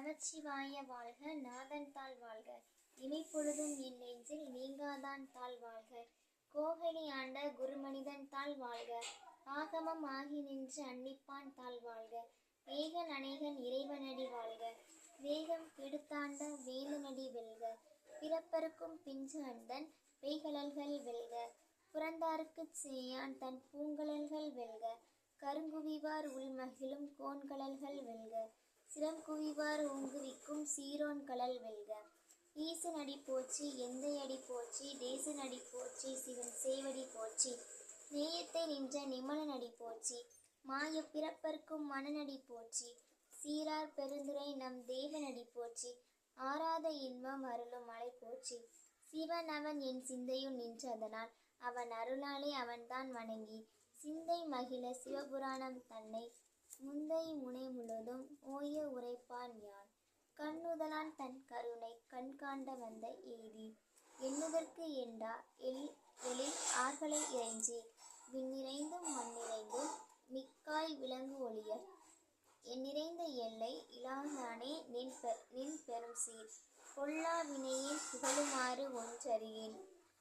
நமச்சிவாய வாழ்க. நாதன் தாள் வாழ்க. இமைப்பொழுதும் என் நெஞ்சில் நீங்காதான் தாள் வாழ்க. கோகலி ஆண்ட குருமனிதன் தாள் வாழ்க. ஆகமம் ஆகி நின்று அன்னிப்பான் தாள் வாழ்க. ஏகன் அநேகன் இறைவனடி வாழ்க. வேகம் கெடுத்தாண்ட வேந்தனடி வெல்க. பிறப்பருக்கும் பிஞ்சு அண்டன் பெய்கழல்கள் வெல்க. புறந்தார்க்குச் சேயான் தன் பூங்கழல்கள் வெல்க. கருங்குவிவார் உள்மகிழும் கோன்கழல்கள் வெல்க. சிறங்குவிவார் ஊங்குவிக்கும் சீரோன் கழல் வெல்க. ஈசனடி போற்றி எந்தையடி போற்றி தேசனடி போற்றி சிவன் சேவடி போற்றி. நேயத்தை நின்ற நிமலனடி போற்றி. மாய பிறப்பர்க்கும் மனநடி போற்றி. சீரார் பெருந்துரை நம் தேவனடி போற்றி. ஆராத இன்பம் அருளும் மலை போற்றி. சிவன் அவன் என் சிந்தையுள் நின்றதனால் அவன் அருளாலே அவன்தான் வணங்கி சிந்தை மகிழ சிவபுராணம் தன்னை முந்தை முனை முழுதும் ஓய உரைப்பான் யான். கண்ணுதலான் தன் கருணை கண்காண்ட வந்த ஏதி எண்ணுதற்கு எண்டா எழில் ஆர்களை இறைஞ்சி விண்ணிறைந்தும் மண்ணிறைந்தும் மிக்காய் விளங்கு ஒளியர் எண்ணிறைந்த எல்லை இலாதானே நின் பெரும் சீர். பொல்லா வினையேன் புகழுமாறு ஒன்றறியேன்.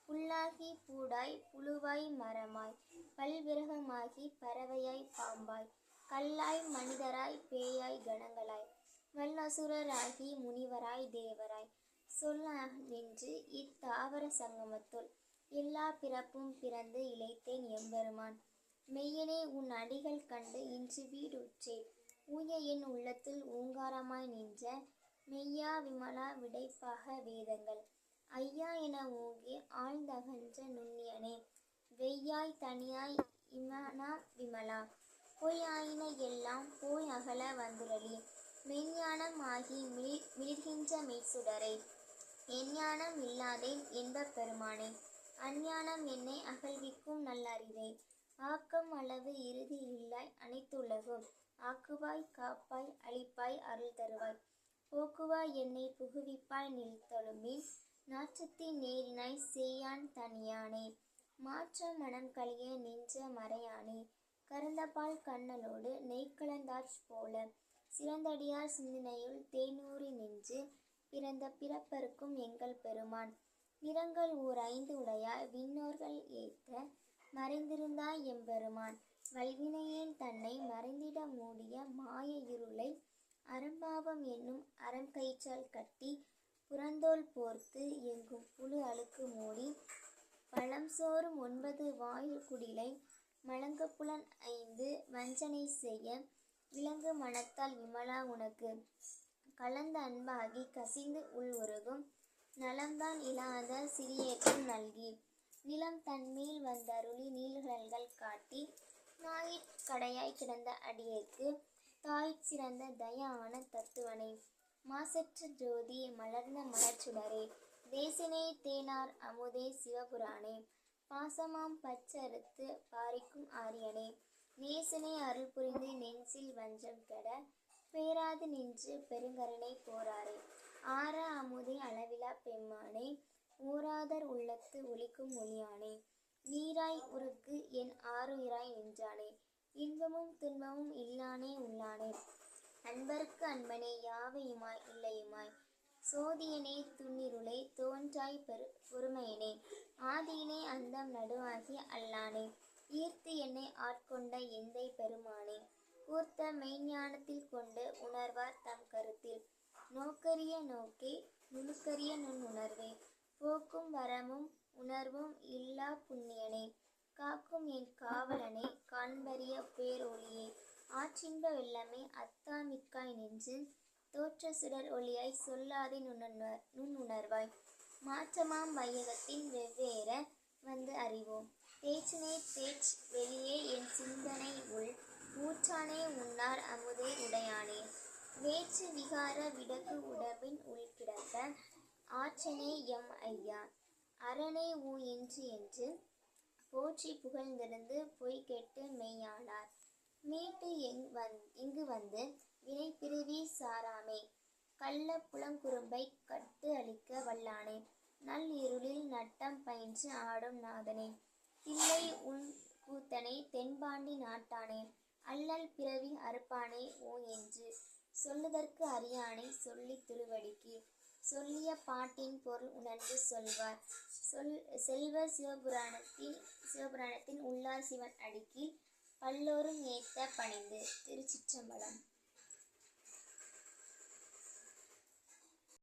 புல்லாகி பூடாய் புழுவாய் மரமாய் பல்விரகமாகி பறவையாய் பாம்பாய் கல்லாய் மனிதராய் பேயாய் கணங்களாய் வல்லசுரராகி முனிவராய் தேவராய் சொல்ல நின்று இத்தாவர சங்கமத்துள் எல்லா பிறப்பும் பிறந்து இளைத்தேன் எம்பெருமான். மெய்யனே உன் அடிகள் கண்டு இன்று வீடுற்றேன். ஊய என் உள்ளத்துள் ஓங்காரமாய் நின்ற மெய்யா விமலா விடைப்பாக வேதங்கள் ஐயா என ஓங்கி ஆழ்ந்தகன்ற நுண்ணியனே. வெய்யாய் தனியாய் இமனா விமலா பொய் ஆயின எல்லாம் போய் அகல வந்துரலி. மெய்ஞானம் ஆகி மிளிர்கின்ற மெய்சுடரே எஞ்ஞானம் இல்லாதேன் என்பப் பெருமானே. அஞ்ஞானம் என்னை அகழ்விக்கும் நல்லறிவே. ஆக்கம் அளவு இறுதி இல்லாய் அனைத்துலகும் ஆக்குவாய் காப்பாய் அளிப்பாய் அருள் தருவாய். போக்குவாய் என்னை புகுவிப்பாய் நில்தொழுமின் நாற்றத்தின் நேரினாய் சேயான் தனியானே. மாற்ற மனம் கழிய நின்ற மறையானே. கறந்தபால் கண்ணலோடு நெய்கலந்தாற் போல சிறந்தடியார் சிந்தனையுள் தேனூறி நின்று பிறந்த பிறப்பருக்கும் எங்கள் பெருமான். நிறங்கள் ஓர் 5 உடையாய் விண்ணோர்கள் ஏத்த மறைந்திருந்தாய் எம்பெருமான். வல்வினையேன் தன்னை மறைந்திட மூடிய மாய இருளை அறம்பாவம் என்னும் அறம் கயிற்றால் கட்டி புறந்தோல் போர்த்து எங்கும் புழு அழுக்கு மூடி பழம் சோறும் 9 வாயில் குடிலை மலங்கப்புலன் 5 வஞ்சனை செய்ய விலங்கு மனத்தால் விமலா உனக்கு கலந்த அன்பாகி கசிந்து உள் உருகும் நலம்தான் இல்லாத சிறியேற்றம் நல்கி நிலம் தன்மேல் வந்தருளி நீள்கழல்கள் காட்டி நாயிற் கடையாய் கிடந்த அடியேற்கு தாயிற் சிறந்த தயான தத்துவனே. மாசற்ற ஜோதி மலர்ந்த மலர்ச்சுடரே தேசினே தேனார் அமுதே சிவபுராணே. பாசமாம் பற்றறுத்து பாரிக்கும் ஆரியனே நேசனே அருள் புரிந்து நெஞ்சில் வஞ்சம் கெட பேராது நின்று பெருங்கருணை போராரே. ஆர அமுதே அளவிலா பெம்மானே ஊராதர் உள்ளத்து ஒளிக்கும் ஒளியானே. நீராய் உருக்கு என் ஆருயிராய் நின்றானே இன்பமும் துன்பமும் இல்லானே உள்ளானே. அன்பர்க்கு அன்பனே யாவையுமாய் இல்லையுமாய் சோதியனே துன்னிருளே தோன்றாய் பொறுமையனே ஆதியினே அந்தம் நடுவாகி அல்லானே. ஈர்த்து என்னை ஆட்கொண்ட எந்தை பெருமானே கூர்த்த மெய்ஞானத்தில் கொண்டு உணர்வார் தம் கருத்தில் நோக்கரிய நோக்கே நுணுக்கரிய நுண் உணர்வே. போக்கும் வரமும் உணர்வும் இல்லா புண்ணியனே காக்கும் என் காவலனே காண்பரிய பேரொளியே. ஆற்றின்ப வெள்ளமே அத்தா மிக்காய் நின்று தோற்ற சுடர் ஒளியாய் சொல்லாதே நுண் உணர்வாய். மாற்றமாம் வையகத்தின் வெவ்வேற வந்து அறிவோம் தேற்றினை தேற் வெளியே என் சிந்தனை உள் ஊற்றானே உன்னார் அமுதே உடையானே. வேற்று விகார விடக்கு உடம்பின் உள் கிடக்க ஆற்றனே எம் ஐயா அரணே ஊ என்று போற்றி புகழ்ந்திருந்து பொய் கெட்டு மெய்யானார் மீட்டு இங்கு வந்து வினை பிறவி சாராமே. கள்ள புலங்குறும்பை கட்டு அளிக்க வல்லானே நல் இருளில் நட்டம் பயின்று ஆடும் நாதனே. தில்லை உள் கூத்தனே தென்பாண்டி நாட்டானே அல்லல் பிறவி அறுப்பானே ஓ என்று சொல்லுதற்கு அறியானை சொல்லி திருவடிக்கு சொல்லிய பாட்டின் பொருள் உணர்ந்து சொல்வார். செல்வர் சிவபுராணத்தின் உள்ளார் சிவன் அடிக்கு பல்லோரும் ஏத்த பணிந்து. திருச்சிற்றம்பலம்.